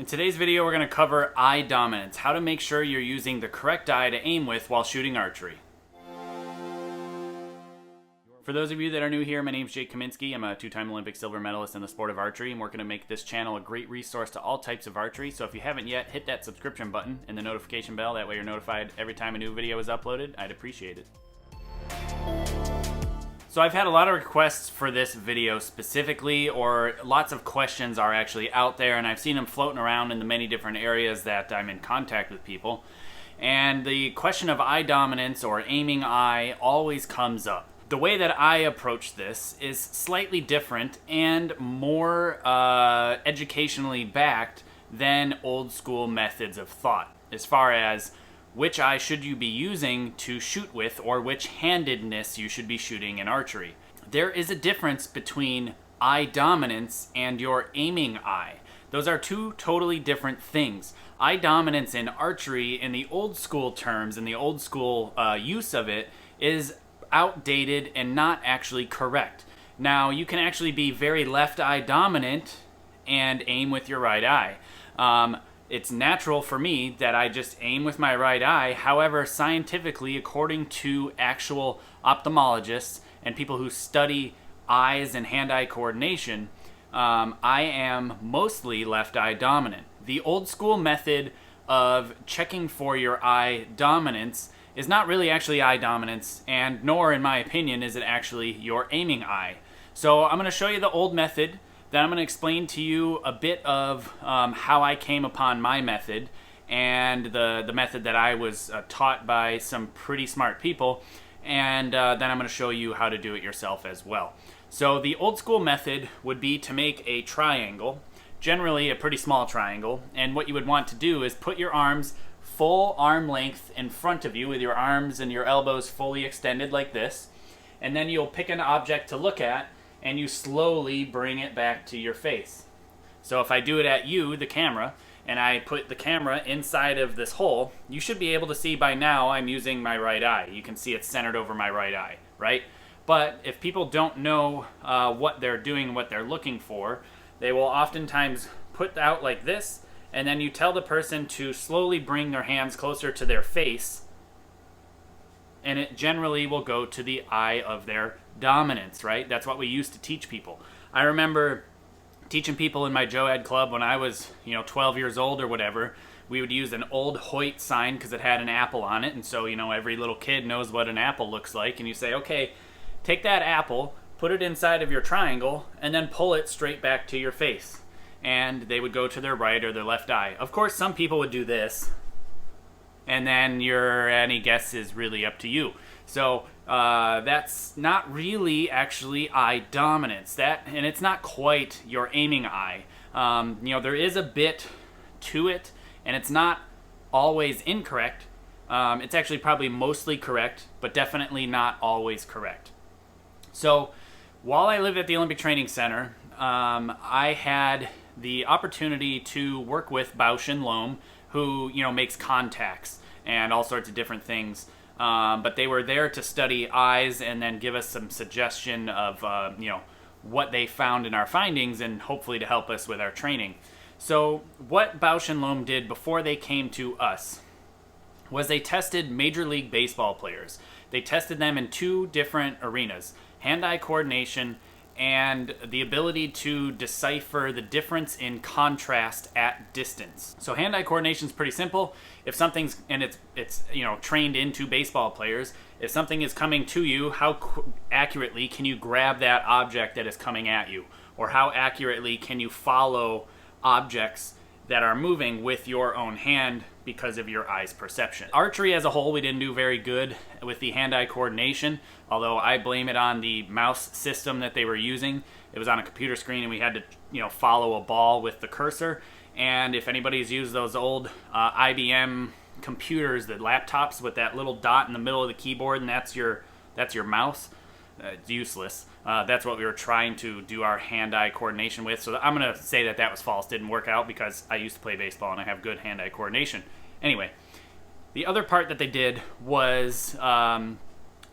In today's video, we're going to cover eye dominance, how to make sure you're using the correct eye to aim with while shooting archery. For those of you that are new here, my name is Jake Kaminsky. I'm a two-time Olympic silver medalist in the sport of archery. I'm working to make this channel a great resource to all types of archery. So if you haven't yet, hit that subscription button and the notification bell. That way you're notified every time a new video is uploaded. I'd appreciate it. So I've had a lot of requests for this video specifically, or lots of questions are actually out there, and I've seen them floating around in the many different areas that I'm in contact with people. And the question of eye dominance or aiming eye always comes up. The way that I approach this is slightly different and more educationally backed than old school methods of thought, as far as which eye should you be using to shoot with, or which handedness you should be shooting in archery. There is a difference between eye dominance and your aiming eye. Those are two totally different things. Eye dominance in archery, in the old school terms, in the old school use of it, is outdated and not actually correct. Now, you can actually be very left eye dominant and aim with your right eye. It's natural for me that I just aim with my right eye. However, scientifically, according to actual ophthalmologists and people who study eyes and hand-eye coordination, I am mostly left eye dominant. The old school method of checking for your eye dominance is not really actually eye dominance, and nor, in my opinion, is it actually your aiming eye. So I'm going to show you the old method. Then I'm going to explain to you a bit of how I came upon my method, and the method that I was taught by some pretty smart people, and then I'm going to show you how to do it yourself as well. So the old school method would be to make a triangle, generally a pretty small triangle, and what you would want to do is put your arms full arm length in front of you with your arms and your elbows fully extended like this, and then you'll pick an object to look at and you slowly bring it back to your face. So if I do it at you, the camera, and I put the camera inside of this hole, you should be able to see by now I'm using my right eye. You can see it's centered over my right eye, right? But if people don't know what they're doing, what they're looking for, they will oftentimes put out like this, and then you tell the person to slowly bring their hands closer to their face, and it generally will go to the eye of their dominance, right? That's what we used to teach people. I remember teaching people in my Joe Ed club when I was, 12 years old or whatever. We would use an old Hoyt sign because it had an apple on it, and so, every little kid knows what an apple looks like, and you say, okay, take that apple, put it inside of your triangle, and then pull it straight back to your face. And they would go to their right or their left eye. Of course, some people would do this, and then any guess is really up to you. So that's not really actually eye dominance. And it's not quite your aiming eye. There is a bit to it, and it's not always incorrect. It's actually probably mostly correct, but definitely not always correct. So while I lived at the Olympic Training Center, I had the opportunity to work with Bausch and Lomb, who makes contacts and all sorts of different things. But they were there to study eyes and then give us some suggestion of what they found in our findings, and hopefully to help us with our training. So what Bausch and Lomb did before they came to us was they tested Major League Baseball players. They tested them in two different arenas: hand-eye coordination and the ability to decipher the difference in contrast at distance. So hand-eye coordination is pretty simple. If something's, and it's trained into baseball players, if something is coming to you, how accurately can you grab that object that is coming at you? Or how accurately can you follow objects that are moving with your own hand because of your eye's perception? Archery as a whole, we didn't do very good with the hand-eye coordination, although I blame it on the mouse system that they were using. It was on a computer screen, and we had to follow a ball with the cursor. And if anybody's used those old IBM computers, the laptops with that little dot in the middle of the keyboard, and that's your mouse, it's useless. That's what we were trying to do our hand-eye coordination with. So I'm going to say that was false. Didn't work out because I used to play baseball and I have good hand-eye coordination. Anyway, the other part that they did was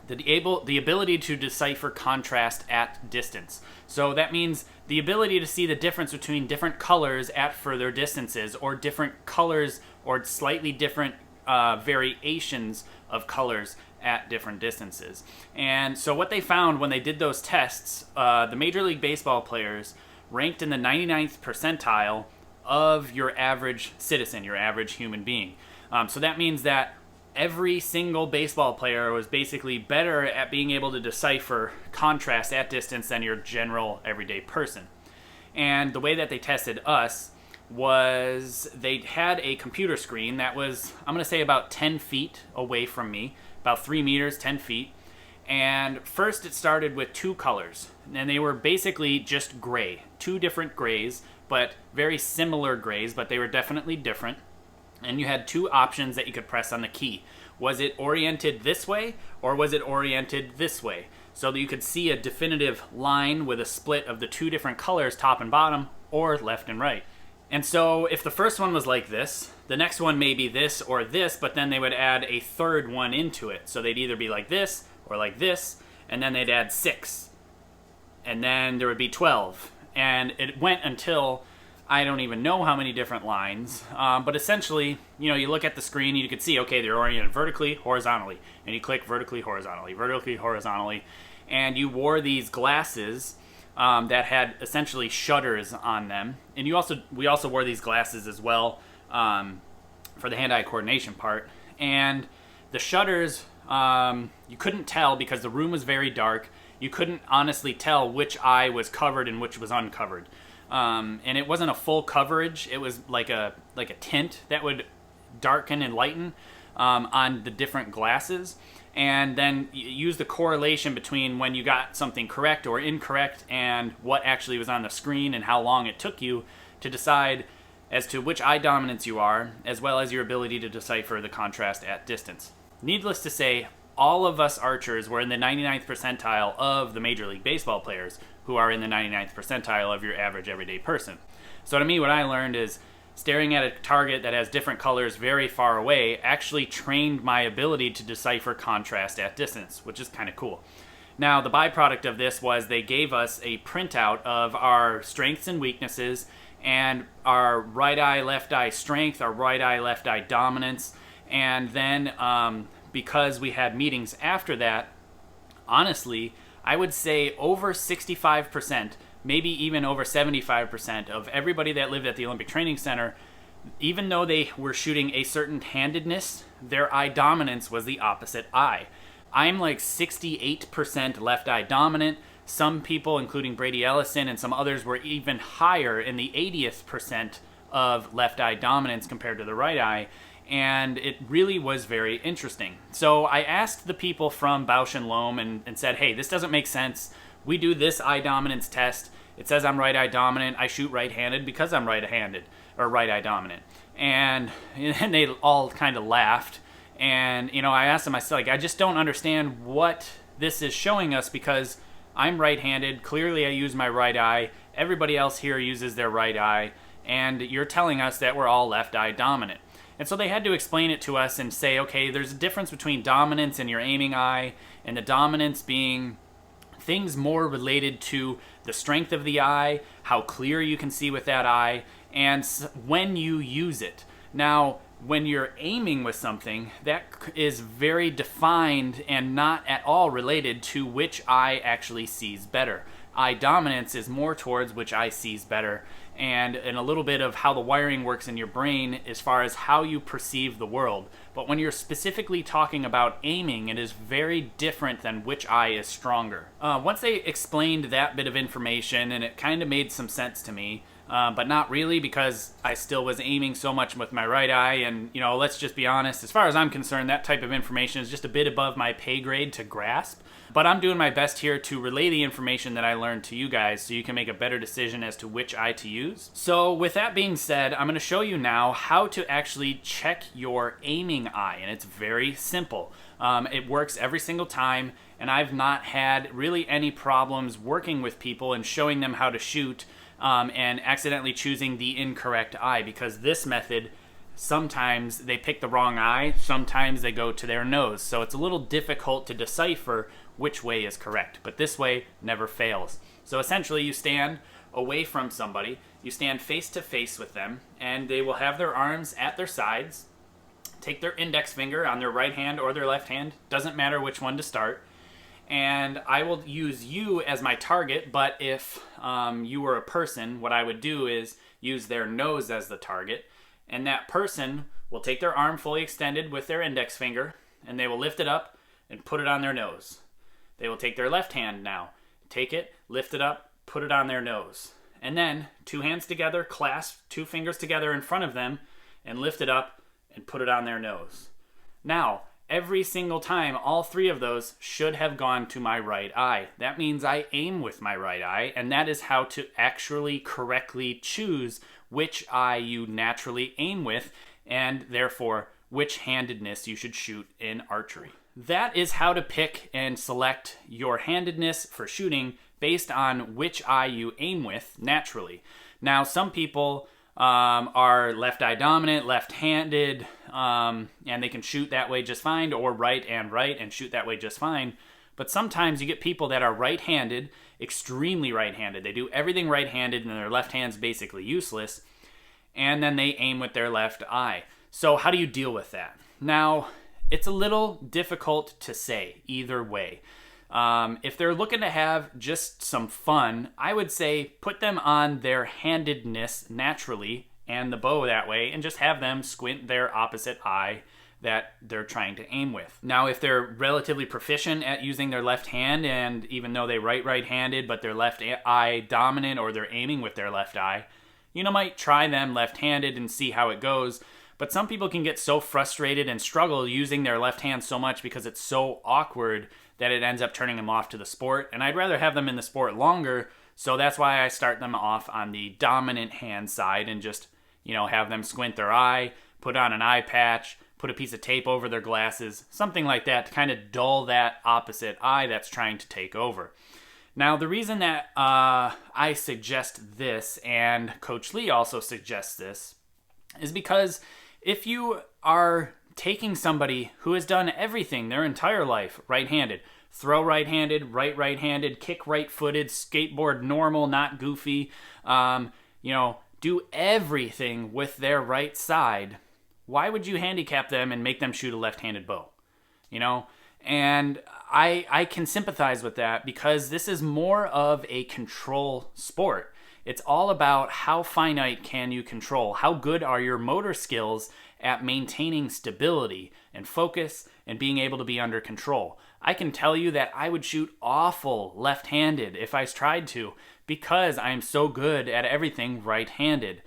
the ability to decipher contrast at distance. So that means the ability to see the difference between different colors at further distances, or different colors or slightly different variations of colors at different distances. And so what they found when they did those tests, the Major League Baseball players ranked in the 99th percentile of your average citizen, your average human being. So that means that every single baseball player was basically better at being able to decipher contrast at distance than your general everyday person. And the way that they tested us was they had a computer screen that was, I'm going to say, about 10 feet away from me, about 3 meters, 10 feet. And first it started with 2 colors, and they were basically just gray, 2 different grays, but very similar grays, but they were definitely different. And you had 2 options that you could press on the key. Was it oriented this way, or was it oriented this way? So that you could see a definitive line with a split of the 2 different colors, top and bottom, or left and right. And so if the first one was like this, the next one may be this or this, but then they would add a third one into it. So they'd either be like this or like this, and then they'd add 6. And then there would be 12. And it went until I don't even know how many different lines, but essentially, you know, you look at the screen and you could see, okay, they're oriented vertically, horizontally, and you click vertically, horizontally, and you wore these glasses that had essentially shutters on them, and we also wore these glasses as well for the hand-eye coordination part, and the shutters, you couldn't tell because the room was very dark. You couldn't honestly tell which eye was covered and which was uncovered. And it wasn't a full coverage. It was like a tint that would darken and lighten on the different glasses, and then use the correlation between when you got something correct or incorrect and what actually was on the screen and how long it took you to decide as to which eye dominance you are, as well as your ability to decipher the contrast at distance. Needless to say, all of us archers were in the 99th percentile of the Major League Baseball players, who are in the 99th percentile of your average everyday person. So to me, what I learned is staring at a target that has different colors very far away actually trained my ability to decipher contrast at distance, which is kind of cool. Now, the byproduct of this was they gave us a printout of our strengths and weaknesses, and our right eye, left eye strength, our right eye, left eye dominance, and then because we had meetings after that, honestly, I would say over 65%, maybe even over 75% of everybody that lived at the Olympic Training Center, even though they were shooting a certain handedness, their eye dominance was the opposite eye. I'm like 68% left eye dominant. Some people, including Brady Ellison and some others, were even higher in the 80th percent of left eye dominance compared to the right eye. And it really was very interesting. So I asked the people from Bausch and Lomb and said, hey, this doesn't make sense. We do this eye dominance test. It says I'm right eye dominant. I shoot right-handed because I'm right-handed, or right eye dominant. And they all kind of laughed. And, you know, I asked them, I said, like, I just don't understand what this is showing us, because I'm right-handed. Clearly I use my right eye. Everybody else here uses their right eye. And you're telling us that we're all left eye dominant. And so they had to explain it to us and say, okay, there's a difference between dominance in your aiming eye, and the dominance being things more related to the strength of the eye, how clear you can see with that eye, and when you use it. Now, when you're aiming with something, that is very defined and not at all related to which eye actually sees better. Eye dominance is more towards which eye sees better, and a little bit of how the wiring works in your brain as far as how you perceive the world. But when you're specifically talking about aiming, it is very different than which eye is stronger. Once they explained that bit of information, and it kind of made some sense to me, but not really, because I still was aiming so much with my right eye, and, you know, let's just be honest, as far as I'm concerned, that type of information is just a bit above my pay grade to grasp. But I'm doing my best here to relay the information that I learned to you guys so you can make a better decision as to which eye to use. So with that being said, I'm going to show you now how to actually check your aiming eye, and it's very simple. It works every single time, and I've not had really any problems working with people and showing them how to shoot and accidentally choosing the incorrect eye, because this method sometimes they pick the wrong eye, sometimes they go to their nose. So it's a little difficult to decipher which way is correct, but this way never fails. So essentially you stand away from somebody, you stand face to face with them, and they will have their arms at their sides, take their index finger on their right hand or their left hand, doesn't matter which one to start, and I will use you as my target, but if you were a person, what I would do is use their nose as the target, and that person will take their arm fully extended with their index finger, and they will lift it up and put it on their nose. They will take their left hand now, take it, lift it up, put it on their nose. And then, two hands together, clasp two fingers together in front of them, and lift it up and put it on their nose. Now, every single time, all three of those should have gone to my right eye. That means I aim with my right eye, and that is how to actually correctly choose which eye you naturally aim with, and therefore, which handedness you should shoot in archery. That is how to pick and select your handedness for shooting based on which eye you aim with naturally. Now, some people are left eye dominant, left-handed, and they can shoot that way just fine, or right and shoot that way just fine. But sometimes you get people that are right-handed, extremely right-handed. They do everything right-handed and their left hand's basically useless, and then they aim with their left eye. So how do you deal with that? Now, it's a little difficult to say either way. If they're looking to have just some fun, I would say put them on their handedness naturally and the bow that way, and just have them squint their opposite eye that they're trying to aim with. Now, if they're relatively proficient at using their left hand, and even though they right-handed, but their left eye dominant, or they're aiming with their left eye, you might try them left-handed and see how it goes. But some people can get so frustrated and struggle using their left hand so much because it's so awkward that it ends up turning them off to the sport. And I'd rather have them in the sport longer, so that's why I start them off on the dominant hand side and just, have them squint their eye, put on an eye patch, put a piece of tape over their glasses, something like that to kind of dull that opposite eye that's trying to take over. Now, the reason that I suggest this, and Coach Lee also suggests this, is because if you are taking somebody who has done everything their entire life right-handed, throw right-handed, right-handed, kick right-footed, skateboard normal, not goofy, do everything with their right side, why would you handicap them and make them shoot a left-handed bow? And I can sympathize with that because this is more of a control sport. It's all about how finite can you control, how good are your motor skills at maintaining stability and focus and being able to be under control. I can tell you that I would shoot awful left-handed if I tried to because I'm so good at everything right-handed.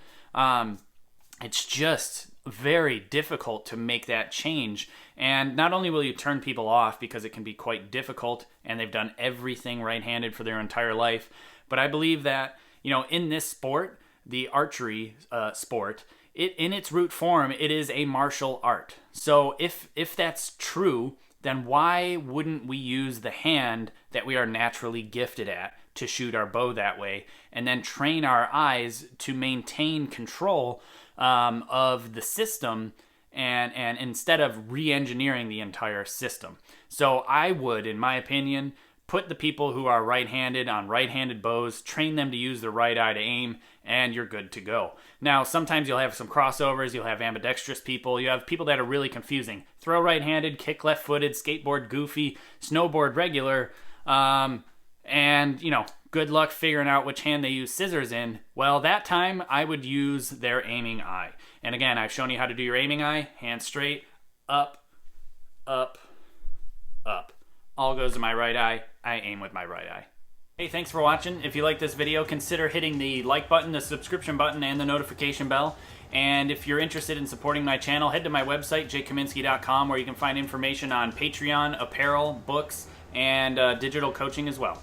It's just very difficult to make that change. And not only will you turn people off because it can be quite difficult and they've done everything right-handed for their entire life, but I believe that in this sport, the archery sport, in its root form, it is a martial art. So if that's true, then why wouldn't we use the hand that we are naturally gifted at to shoot our bow that way, and then train our eyes to maintain control of the system, and instead of re-engineering the entire system? So I would, in my opinion, put the people who are right-handed on right-handed bows, train them to use the right eye to aim, and you're good to go. Now, sometimes you'll have some crossovers, you'll have ambidextrous people, you have people that are really confusing. Throw right-handed, kick left-footed, skateboard goofy, snowboard regular, and, good luck figuring out which hand they use scissors in. Well, that time, I would use their aiming eye. And again, I've shown you how to do your aiming eye, hand straight, up, up, up. All goes to my right eye. I aim with my right eye. Hey, thanks for watching. If you like this video, consider hitting the like button, the subscription button, and the notification bell. And if you're interested in supporting my channel, head to my website, jkaminski.com, where you can find information on Patreon, apparel, books, and digital coaching as well.